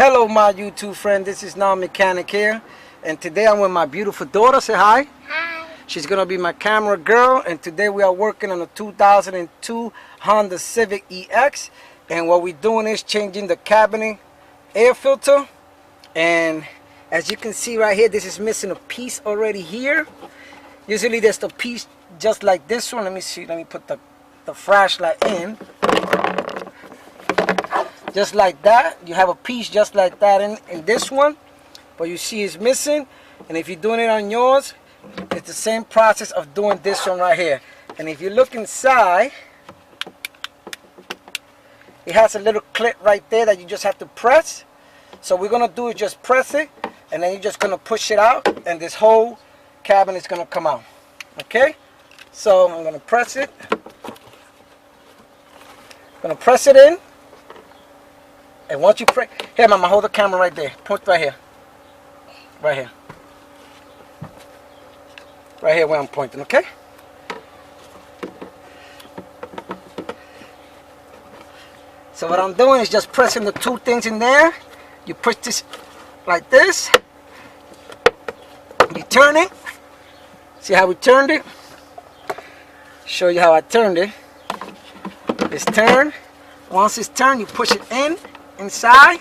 Hello my YouTube friend, this is Now Mechanic here, and today I'm with my beautiful daughter. Say hi. Hi. She's gonna be my camera girl, and today we are working on a 2002 Honda Civic EX, and what we're doing is changing the cabinet air filter. And as you can see right here, this is missing a piece already here. Usually there's the piece just like this one. Let me see, let me put the flashlight in. Just like that, you have a piece just like that in this one, but you see it's missing. And if you're doing it on yours, it's the same process of doing this one right here. And if you look inside, it has a little clip right there that you just have to press. So what we're gonna do is just press it, and then you're just gonna push it out, and this whole cabinet is gonna come out. Okay, so I'm gonna press it. Gonna press it in. And once you press, here mama, hold the camera right there. Point right here. Right here. Right here where I'm pointing, okay? So what I'm doing is just pressing the two things in there. You push this like this. You turn it. See how we turned it? Show you how I turned it. It's turned. Once it's turned, you push it in. Inside,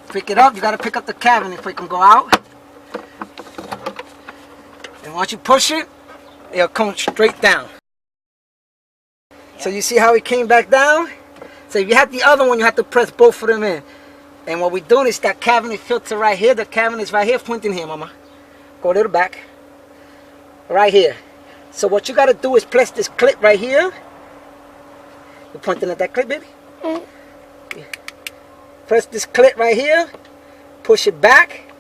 pick it up. You got to pick up the cabinet if it can go out. And once you push it, it'll come straight down. So you see how it came back down? So if you have the other one, you have to press both of them in. And what we're doing is that cabinet filter right here. The cabinet is right here, pointing here, mama. Go a little back. Right here. So what you got to do is press this clip right here. You're pointing at that clip, baby? Yeah. Press this clip right here, push it back,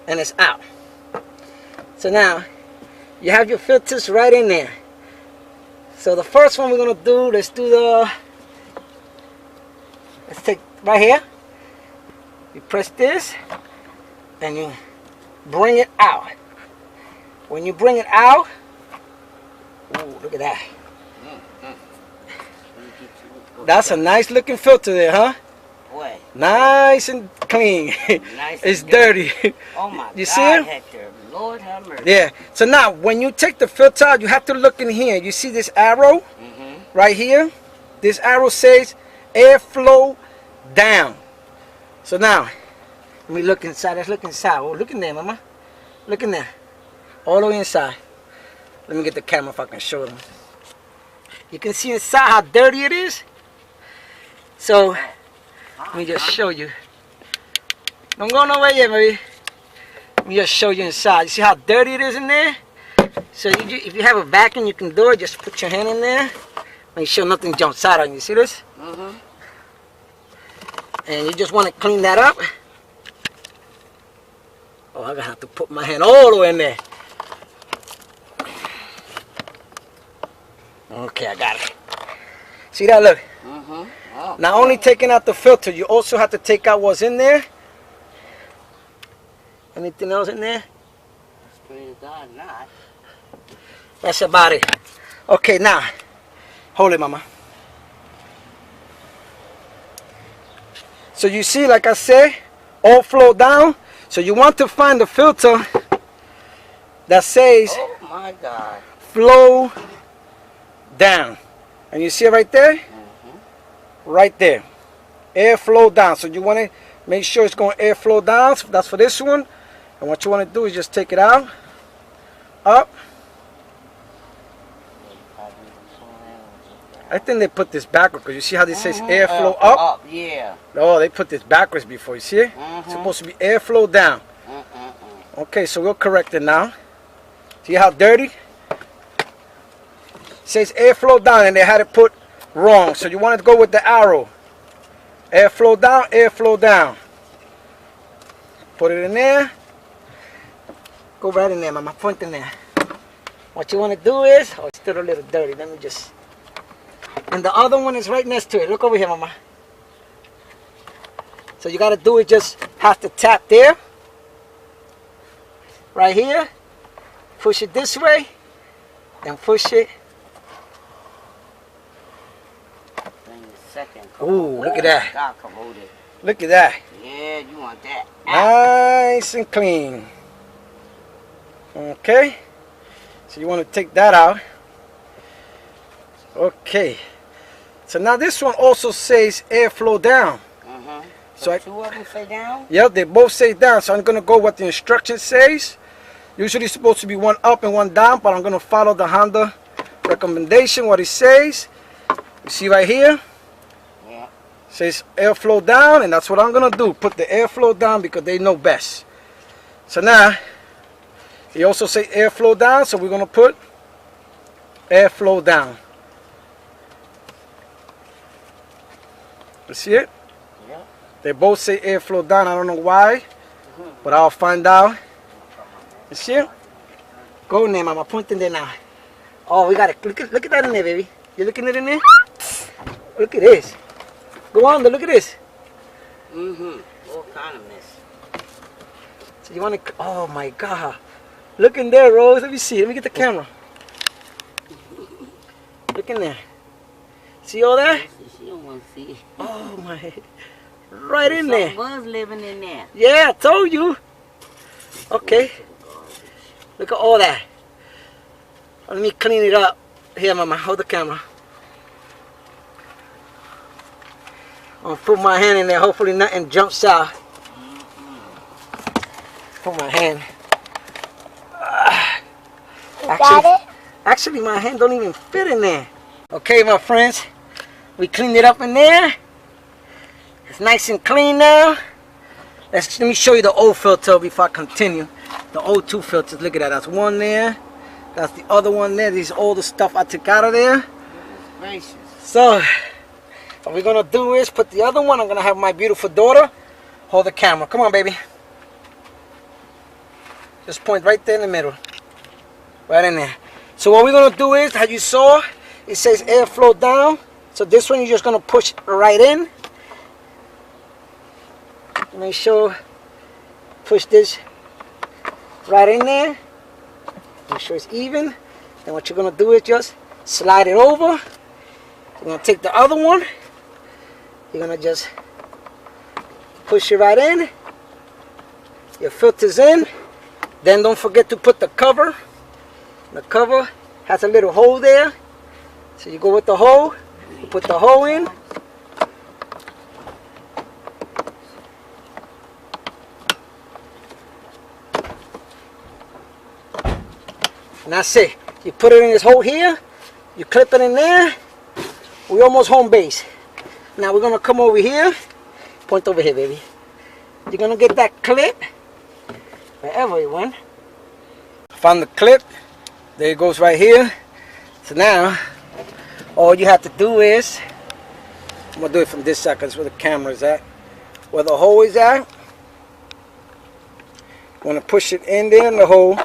and it's out. So now, you have your filters right in there. So the first one we're going to do, let's take right here. You press this, and you bring it out. When you bring it out, ooh, look at that. That's a nice looking filter there, huh? Boy. Nice and clean. Nice it's and dirty. Oh my you God, see it? Hector. Lord have mercy. Yeah. So now, when you take the filter out, you have to look in here. You see this arrow right here? This arrow says airflow down. So now, let me look inside. Let's look inside. Oh, look in there, mama. Look in there. All the way inside. Let me get the camera if I can show them. You can see inside how dirty it is. So, let me just show you. Don't go nowhere yet, baby. Let me just show you inside. You see how dirty it is in there? So, if you have a vacuum, you can do it. Just put your hand in there. Make sure nothing jumps out on you. See this? And you just want to clean that up. Oh, I'm going to have to put my hand all the way in there. Okay, I got it. See that? Look. Oh, not only taking out the filter, you also have to take out what's in there. Anything else in there? That's about it. Okay, now, hold it, mama. So you see, like I said, all flow down. So you want to find the filter that says, oh my God, flow down. And you see it right there? Right there. Airflow down. So you want to make sure it's going airflow down. So that's for this one. And what you want to do is just take it out. Up. I think they put this backwards because you see how this says airflow up? Yeah. Oh, they put this backwards before. You see it? It's supposed to be airflow down. Okay, so we'll correct it now. See how dirty? It says airflow down, and they had it put wrong. So you want to go with the arrow. Airflow down, airflow down. Put it in there. Go right in there, mama. Point in there. What you want to do is, oh, it's still a little dirty. Let me just. And the other one is right next to it. Look over here, mama. So you got to do it, just have to tap there. Right here. Push it this way. And push it second. Ooh, look at that. God corroded. Look at that. Yeah, you want that. Nice and clean. Okay. So you want to take that out. Okay. So now this one also says airflow down. So two of them say down? Yep, they both say down. So I'm going to go what the instruction says. Usually it's supposed to be one up and one down, but I'm going to follow the Honda recommendation, what it says. You see right here? Yeah. It says airflow down, and that's what I'm going to do. Put the airflow down because they know best. So now, they also say airflow down, so we're going to put airflow down. You see it? Yeah. They both say airflow down. I don't know why, but I'll find out. You see it? Go in there, mama. Point in there now. Oh, we got it. Look at that in there, baby. You looking at it in there? Look at this. Go on, look at this. All kind of mess. So you want to? Oh my God! Look in there, Rose. Let me see. Let me get the camera. Look in there. See all that? She don't want to see it. Oh my! Right in there. Was living in there. Yeah, I told you. Okay. Look at all that. Let me clean it up. Here, mama. Hold the camera. I'm gonna put my hand in there. Hopefully nothing jumps out. Put my hand. Actually, my hand don't even fit in there. Okay, my friends. We cleaned it up in there. It's nice and clean now. Let me show you the old filter before I continue. The old two filters. Look at that. That's one there. That's the other one there. This is all the stuff I took out of there. Gracious. So, what we're going to do is put the other one. I'm going to have my beautiful daughter hold the camera. Come on, baby. Just point right there in the middle. Right in there. So what we're going to do is, as you saw, it says airflow down. So this one you're just going to push right in. Make sure, push this right in there. Make sure it's even. Then what you're going to do is just slide it over. You're going to take the other one. You're going to just push it right in. Your filter's in. Then don't forget to put the cover. The cover has a little hole there. So you go with the hole. You put the hole in. And that's it. You put it in this hole here. You clip it in there. We're almost home base. Now we're going to come over here. Point over here, baby. You're going to get that clip. Wherever it went. Found the clip. There it goes right here. So now, all you have to do is, I'm going to do it from this side because that's where the camera is at. Where the hole is at. You want to push it in there in the hole.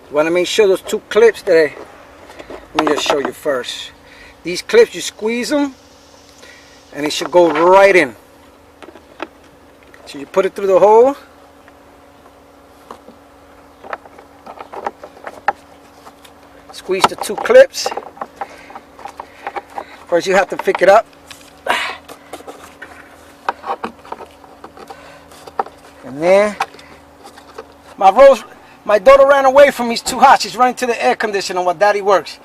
You want to make sure those two clips there. Let me just show you first. These clips, you squeeze them and it should go right in. So you put it through the hole. Squeeze the two clips. First you have to pick it up. And then my daughter ran away from me. It's too hot. She's running to the air conditioner while daddy works.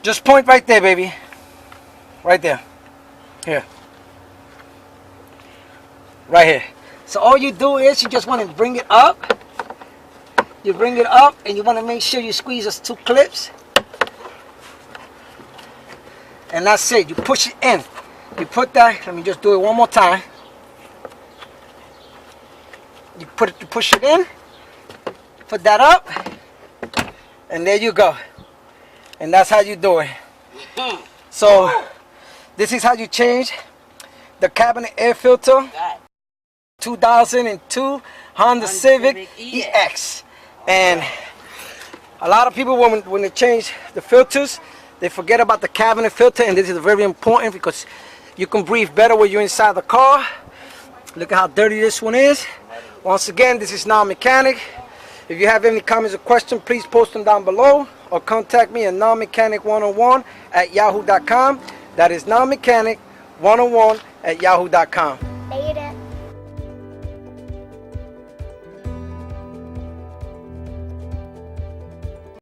Just point right there, baby. Right there. Here. Right here. So all you do is you just want to bring it up. You bring it up and you want to make sure you squeeze those two clips. And that's it. You push it in. You put that. Let me just do it one more time. You push it in. Put that up. And there you go. And that's how you do it. So this is how you change the cabinet air filter. 2002 Honda Civic EX. And a lot of people, when they change the filters, they forget about the cabinet filter, and this is very important because you can breathe better when you're inside the car. Look at how dirty this one is. Once again, this is not a mechanic. If you have any comments or questions, please post them down below or contact me at nonmechanic101 at yahoo.com. That is nonmechanic101 at yahoo.com.